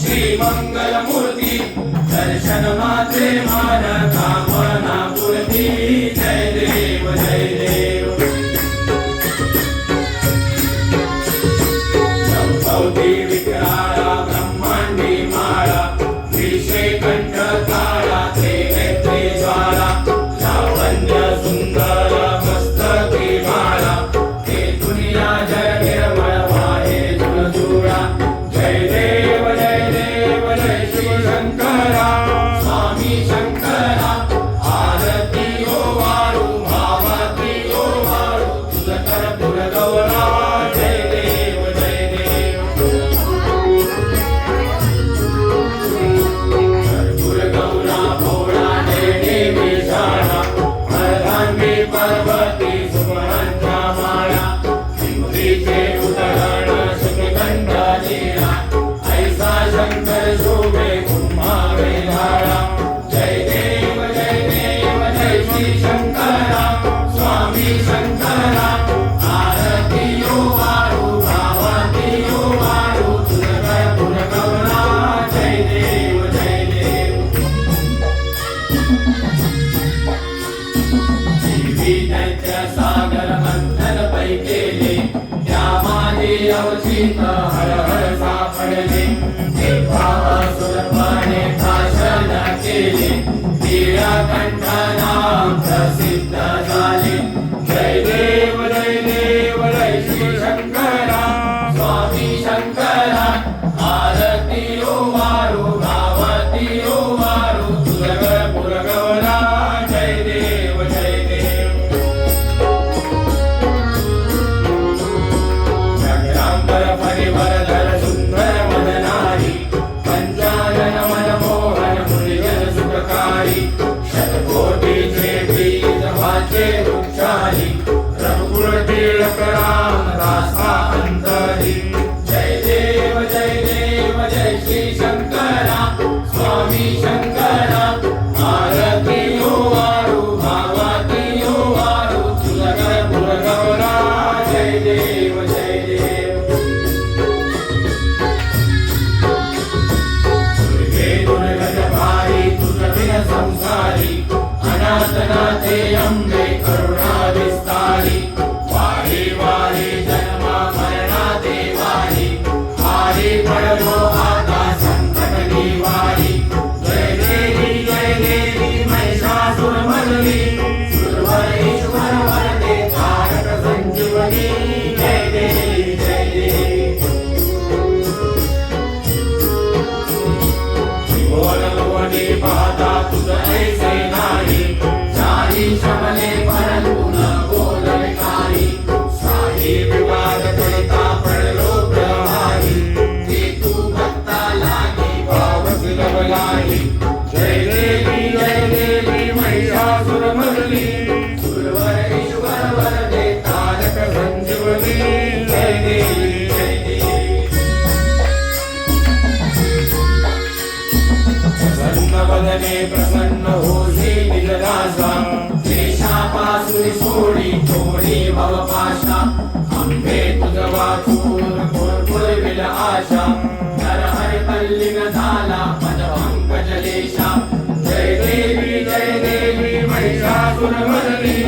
श्री मंगलमूर्ती दर्शन मात्रे मान कामना पूर्ती जय देव जय देव संभवती विक्राळा ब्रह्मांडी माळा विषय कंठ काळा त्रिनेत्री ज्वाला लावण्य सुंदर मस्तकी माळा हे दुनिया जय निर्मळ वाहे जुळजुळा जय देव जय देव जय श्री शंकरा स्वामी शंकरा आरती ओ वाळू भावाती ओ वाळू तुझ कर्पूर गौरा जय देव जय देव कर्पूर गौरा भोळा नेणे विशाळा अर्धांगी पर्वती सुमनांच्या माळा पिंपरीचे उधरण सुखकंठ लीला ऐसा शंकर शोभे कुंभावे धाळा जय देव जय श्री शंकरा स्वामी शंकरा आरती ओ वाळू भावाती ओ वाळू तुझ कर्पूर गौरा जय देव जय देव जीवी दैत्य सागर मंथन पै केले त्या माझे अवचित हर हर सापडले तेव्हा असुरपणे भाषण केले नीळकंठना प्रसिद्ध झाले जय देव जय श्री शंकरा स्वामी शंकरा आरती ओ वाळू भावाती ओ वाळू तुझ कर्पूर गौरा जय देव जय देव जगदांबर परिवरधर सुंदर मदनारी पंचानन मनमोहन मुनिजन सुखकारी शतकोटीचे बीज वाचे वृक्षारी रघुकुळ टिळक रामदासा अंतरी जय देव जय श्री शंकरा स्वामी शंकरा आरती ओ वाळू भावाती ओ वाळू तुझ कर्पूर गौरा जय देव जय देव दुर्गे दुर्गत भारी तुझ बिन संसारी अनाथनाथे अंबे करुणा विस्तारी वारी वारी जन्मा मरणाते वारी हारी पडलो आता संकट निवारी जय देवी महिषासुर मर्दिनी सुरवर ईश्वर वरदे तारक संजीवनी जय देवी जय देवी त्रिभुवनी पाहता तुझ ऐसे नाही चारी शमले परंतु न बोलविकारी साही विवाद करिता पडलो प्रवाही ते तू भक्ता लागी भाव सुलभलाही जय देवी महिषासुर मर्दिनी सुरवर ईश्वर वरदे तारक संजीवनी जय देवी जय देवी प्रसन्न वदने प्रसन्न होशी निजदासा देशापासून सोडी थोडी भवपाशा आंबे तुझ वाचून पुरविल आशा नरहर तल्लीन झाला पद पंकजलेशा जय देवी महिषासुर मर्दिनी